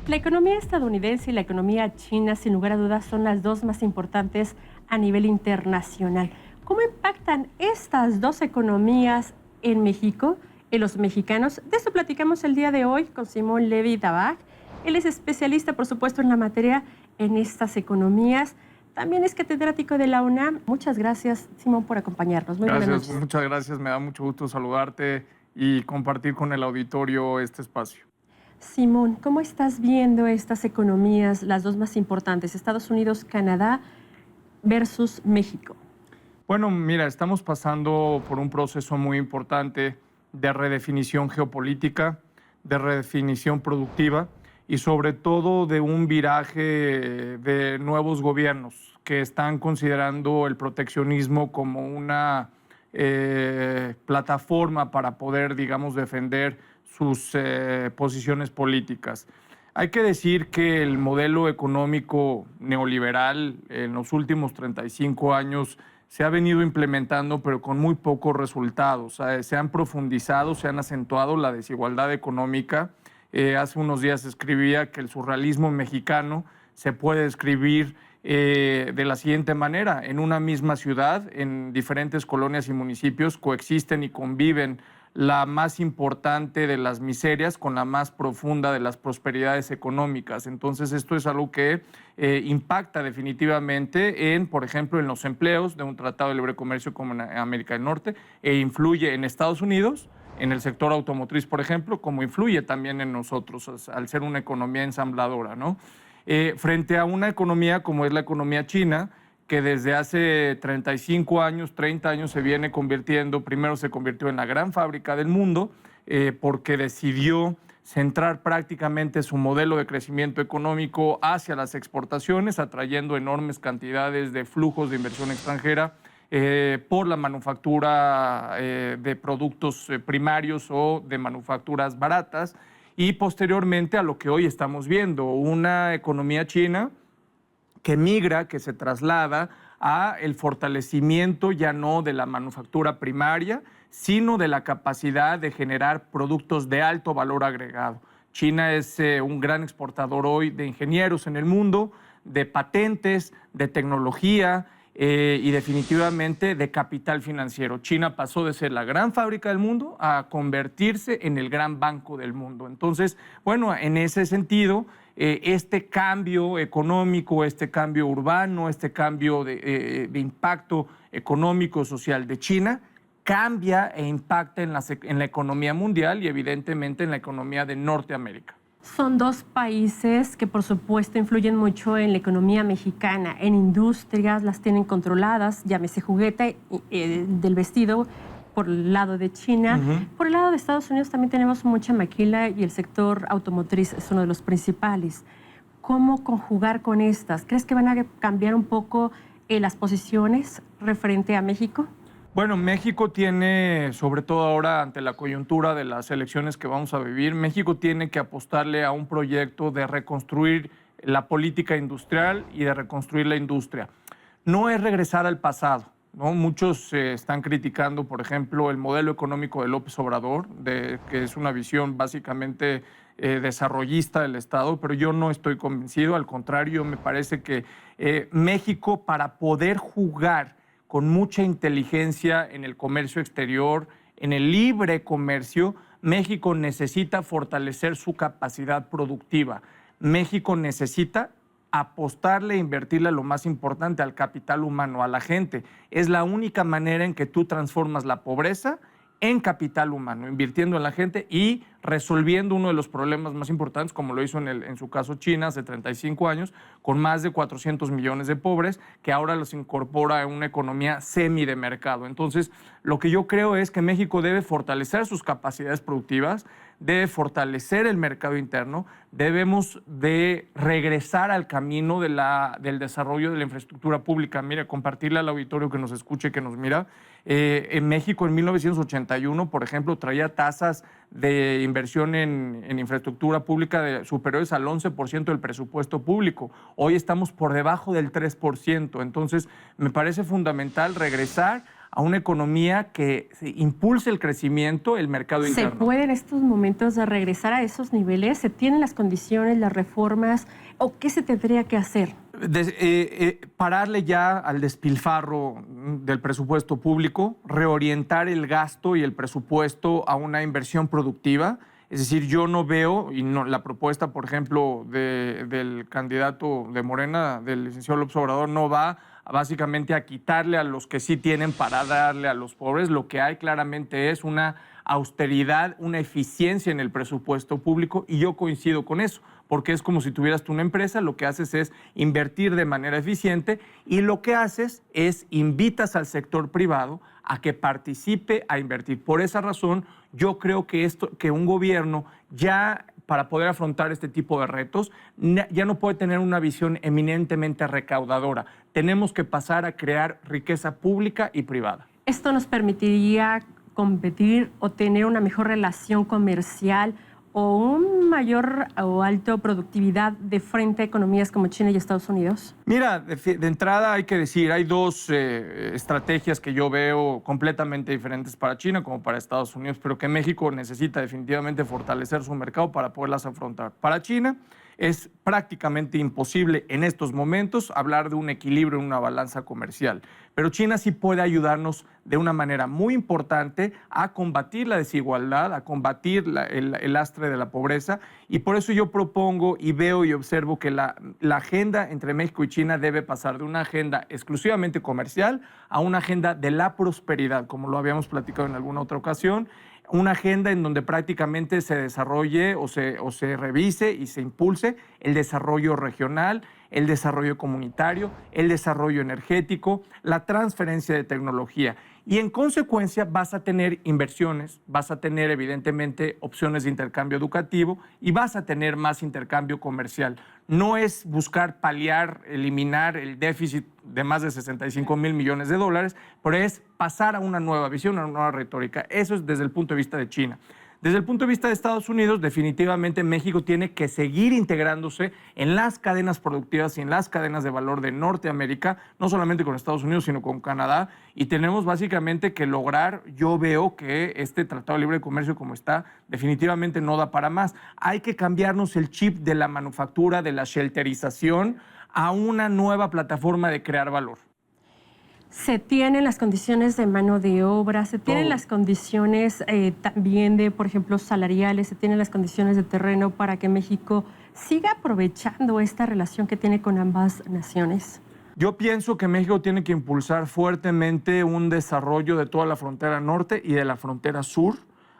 La economía estadounidense y la economía china, sin lugar a dudas, son las dos más importantes a nivel internacional. ¿Cómo impactan estas dos economías en México, en los mexicanos? De eso platicamos el día de hoy con Simón Levy Tabaj. Él es especialista, por supuesto, en la materia en estas economías. También es catedrático de la UNAM. Muchas gracias, Simón, por acompañarnos. Muy buenas noches. Muchas gracias. Me da mucho gusto saludarte y compartir con el auditorio este espacio. Simón, ¿cómo estás viendo estas economías, las dos más importantes, Estados Unidos, Canadá versus México? Bueno, mira, estamos pasando por un proceso muy importante de redefinición geopolítica, de redefinición productiva y sobre todo de un viraje de nuevos gobiernos que están considerando el proteccionismo como una plataforma para poder, digamos, defender sus posiciones políticas. Hay que decir que el modelo económico neoliberal en los últimos 35 años se ha venido implementando, pero con muy pocos resultados. Se han profundizado, se han acentuado la desigualdad económica. Hace unos días escribía que el surrealismo mexicano se puede describir de la siguiente manera. En una misma ciudad, en diferentes colonias y municipios, coexisten y conviven la más importante de las miserias con la más profunda de las prosperidades económicas. Entonces, esto es algo que impacta definitivamente en, por ejemplo, en los empleos de un tratado de libre comercio como en América del Norte e influye en Estados Unidos, en el sector automotriz, por ejemplo, como influye también en nosotros al ser una economía ensambladora, ¿no? Frente a una economía como es la economía china, que desde hace 35 años, 30 años se viene convirtiendo, primero se convirtió en la gran fábrica del mundo, porque decidió centrar prácticamente su modelo de crecimiento económico hacia las exportaciones, atrayendo enormes cantidades de flujos de inversión extranjera por la manufactura de productos primarios o de manufacturas baratas, y posteriormente a lo que hoy estamos viendo, una economía china que migra, que se traslada a el fortalecimiento ya no de la manufactura primaria, sino de la capacidad de generar productos de alto valor agregado. China es un gran exportador hoy de ingenieros en el mundo, de patentes, de tecnología y definitivamente de capital financiero. China pasó de ser la gran fábrica del mundo a convertirse en el gran banco del mundo. Entonces, bueno, en ese sentido, este cambio económico, este cambio urbano, este cambio de impacto económico social de China cambia e impacta en la economía mundial y evidentemente en la economía de Norteamérica. Son dos países que por supuesto influyen mucho en la economía mexicana, en industrias, las tienen controladas, llámese juguete del vestido, por el lado de China. Por el lado de Estados Unidos también tenemos mucha maquila y el sector automotriz es uno de los principales. ¿Cómo conjugar con estas? ¿Crees que van a cambiar un poco las posiciones referente a México? Bueno, México tiene, sobre todo ahora ante la coyuntura de las elecciones que vamos a vivir, México tiene que apostarle a un proyecto de reconstruir la política industrial y de reconstruir la industria. No es regresar al pasado, ¿no? Muchos están criticando, por ejemplo, el modelo económico de López Obrador, que es una visión básicamente desarrollista del Estado, pero yo no estoy convencido. Al contrario, me parece que México, para poder jugar con mucha inteligencia en el comercio exterior, en el libre comercio, México necesita fortalecer su capacidad productiva. México necesita apostarle e invertirle a lo más importante, al capital humano, a la gente. Es la única manera en que tú transformas la pobreza en capital humano, invirtiendo en la gente y resolviendo uno de los problemas más importantes, como lo hizo en su caso China hace 35 años, con más de 400 millones de pobres, que ahora los incorpora en una economía semi de mercado. Entonces, lo que yo creo es que México debe fortalecer sus capacidades productivas, debe fortalecer el mercado interno, debemos de regresar al camino del desarrollo de la infraestructura pública. Mira, compartirle al auditorio que nos escuche, que nos mira. En México en 1981, por ejemplo, traía tasas de inversión en infraestructura pública superiores al 11% del presupuesto público. Hoy estamos por debajo del 3%. Entonces, me parece fundamental regresar a una economía que impulse el crecimiento, el mercado interno. ¿Se puede en estos momentos de regresar a esos niveles? ¿Se tienen las condiciones, las reformas o qué se tendría que hacer? Pararle ya al despilfarro del presupuesto público, reorientar el gasto y el presupuesto a una inversión productiva. Es decir, yo no veo, y no, la propuesta, por ejemplo, del candidato de Morena, del licenciado López Obrador, no va básicamente a quitarle a los que sí tienen para darle a los pobres. Lo que hay claramente es una austeridad, una eficiencia en el presupuesto público, y yo coincido con eso, porque es como si tuvieras tú una empresa, lo que haces es invertir de manera eficiente y lo que haces es invitas al sector privado a que participe a invertir. Por esa razón, yo creo que un gobierno ya para poder afrontar este tipo de retos ya no puede tener una visión eminentemente recaudadora. Tenemos que pasar a crear riqueza pública y privada. ¿Esto nos permitiría competir o tener una mejor relación comercial o un mayor o alta productividad de frente a economías como China y Estados Unidos? Mira, de entrada hay que decir, hay dos estrategias que yo veo completamente diferentes para China como para Estados Unidos, pero que México necesita definitivamente fortalecer su mercado para poderlas afrontar. Para China es prácticamente imposible en estos momentos hablar de un equilibrio en una balanza comercial, pero China sí puede ayudarnos de una manera muy importante a combatir la desigualdad, a combatir el lastre de la pobreza, y por eso yo propongo y veo y observo que la agenda entre México y China debe pasar de una agenda exclusivamente comercial a una agenda de la prosperidad, como lo habíamos platicado en alguna otra ocasión, una agenda en donde prácticamente se desarrolle o se revise y se impulse el desarrollo regional, el desarrollo comunitario, el desarrollo energético, la transferencia de tecnología. Y en consecuencia vas a tener inversiones, vas a tener evidentemente opciones de intercambio educativo y vas a tener más intercambio comercial. No es buscar paliar, eliminar el déficit de más de 65,000 millones de dólares, pero es pasar a una nueva visión, a una nueva retórica. Eso es desde el punto de vista de China. Desde el punto de vista de Estados Unidos, definitivamente México tiene que seguir integrándose en las cadenas productivas y en las cadenas de valor de Norteamérica, no solamente con Estados Unidos, sino con Canadá, y tenemos básicamente que lograr, yo veo que este Tratado de Libre Comercio como está, definitivamente no da para más. Hay que cambiarnos el chip de la manufactura, de la shelterización, a una nueva plataforma de crear valor. ¿Se tienen las condiciones de mano de obra? ¿Se tienen las condiciones también de, por ejemplo, salariales? ¿Se tienen las condiciones de terreno para que México siga aprovechando esta relación que tiene con ambas naciones? Yo pienso que México tiene que impulsar fuertemente un desarrollo de toda la frontera norte y de la frontera sur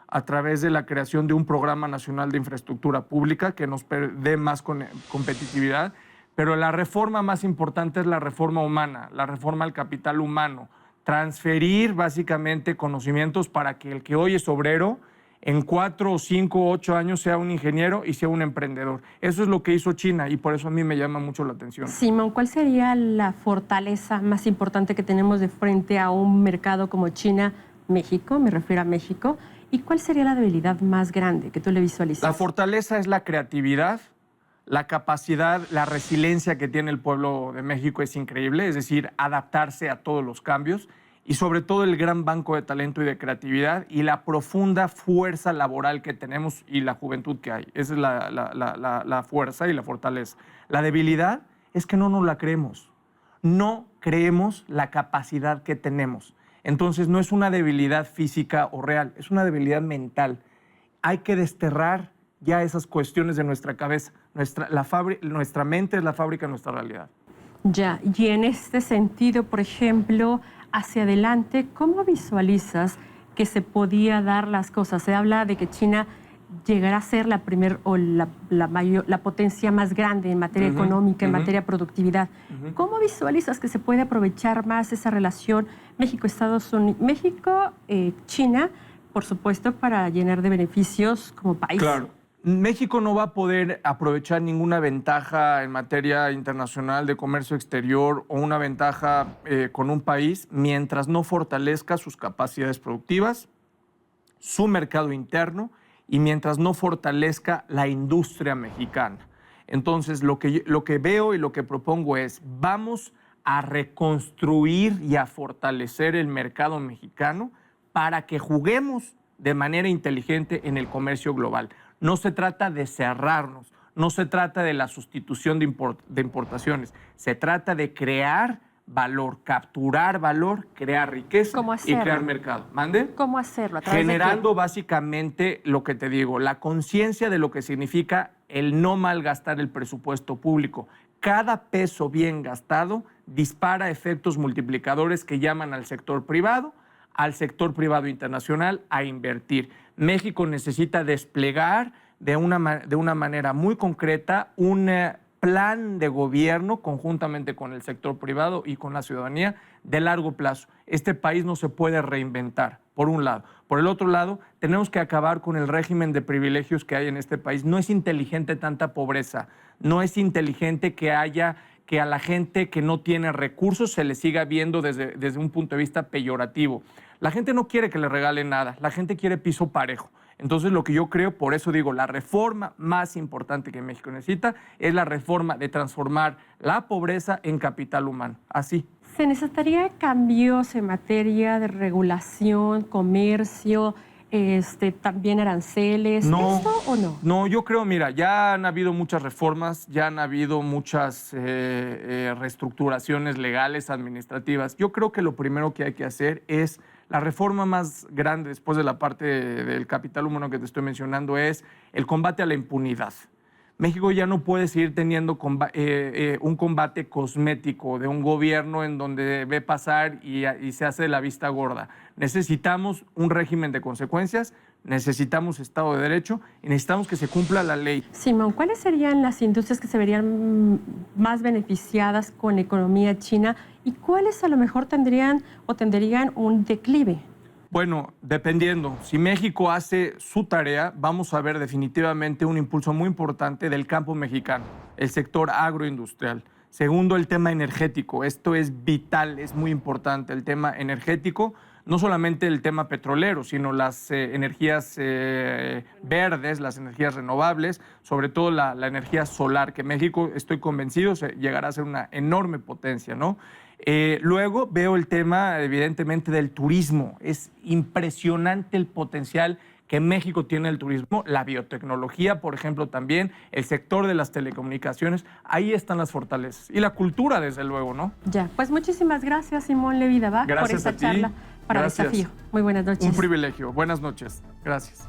a través de la creación de un programa nacional de infraestructura pública que nos dé más competitividad. Pero la reforma más importante es la reforma humana, la reforma al capital humano. Transferir básicamente conocimientos para que el que hoy es obrero en 4, 5, 8 años sea un ingeniero y sea un emprendedor. Eso es lo que hizo China y por eso a mí me llama mucho la atención. Simón, ¿cuál sería la fortaleza más importante que tenemos de frente a un mercado como China, México? Me refiero a México. ¿Y cuál sería la debilidad más grande que tú le visualizas? La fortaleza es la creatividad. La capacidad, la resiliencia que tiene el pueblo de México es increíble, es decir, adaptarse a todos los cambios y sobre todo el gran banco de talento y de creatividad y la profunda fuerza laboral que tenemos y la juventud que hay. Esa es la fuerza y la fortaleza. La debilidad es que no nos la creemos. No creemos la capacidad que tenemos. Entonces no es una debilidad física o real, es una debilidad mental. Hay que desterrar ya esas cuestiones de nuestra cabeza. Nuestra mente es la fábrica de nuestra realidad. Ya, y en este sentido, por ejemplo, hacia adelante, ¿cómo visualizas que se podía dar las cosas? Se habla de que China llegará a ser la potencia más grande en materia económica, en materia de productividad. ¿Cómo visualizas que se puede aprovechar más esa relación México-Estados Unidos, México-China, por supuesto, para llenar de beneficios como país? Claro. México no va a poder aprovechar ninguna ventaja en materia internacional de comercio exterior o una ventaja con un país mientras no fortalezca sus capacidades productivas, su mercado interno y mientras no fortalezca la industria mexicana. Entonces, lo que veo y lo que propongo es, vamos a reconstruir y a fortalecer el mercado mexicano para que juguemos de manera inteligente en el comercio global. No se trata de cerrarnos, no se trata de la sustitución de importaciones, se trata de crear valor, capturar valor, crear riqueza y crear mercado. ¿Mande? ¿Cómo hacerlo? Generando básicamente lo que te digo, la conciencia de lo que significa el no malgastar el presupuesto público. Cada peso bien gastado dispara efectos multiplicadores que llaman al sector privado internacional a invertir. México necesita desplegar de una manera muy concreta un plan de gobierno conjuntamente con el sector privado y con la ciudadanía de largo plazo. Este país no se puede reinventar, por un lado. Por el otro lado, tenemos que acabar con el régimen de privilegios que hay en este país. No es inteligente tanta pobreza, no es inteligente que a la gente que no tiene recursos se le siga viendo desde un punto de vista peyorativo. La gente no quiere que le regalen nada, la gente quiere piso parejo. Entonces, lo que yo creo, por eso digo, la reforma más importante que México necesita es la reforma de transformar la pobreza en capital humano. Así. ¿Se necesitaría cambios en materia de regulación, comercio, también aranceles, no, esto o no? No, yo creo, mira, ya han habido muchas reformas, ya han habido muchas reestructuraciones legales, administrativas. Yo creo que lo primero que hay que hacer es la reforma más grande después de la parte del capital humano que te estoy mencionando es el combate a la impunidad. México ya no puede seguir teniendo un combate cosmético de un gobierno en donde ve pasar y se hace de la vista gorda. Necesitamos un régimen de consecuencias, necesitamos Estado de Derecho y necesitamos que se cumpla la ley. Simón, ¿cuáles serían las industrias que se verían más beneficiadas con la economía china y cuáles a lo mejor tendrían un declive? Bueno, dependiendo. Si México hace su tarea, vamos a ver definitivamente un impulso muy importante del campo mexicano, el sector agroindustrial. Segundo, el tema energético. Esto es vital, es muy importante. El tema energético, no solamente el tema petrolero, sino las energías verdes, las energías renovables, sobre todo la energía solar, que México, estoy convencido, llegará a ser una enorme potencia, ¿no? Luego veo el tema, evidentemente, del turismo. Es impresionante el potencial que México tiene el turismo, la biotecnología, por ejemplo, también, el sector de las telecomunicaciones, ahí están las fortalezas. Y la cultura, desde luego, ¿no? Ya, pues muchísimas gracias, Simón Levi Dabaj, por esta charla para Desafío. Muy buenas noches. Un privilegio. Buenas noches. Gracias.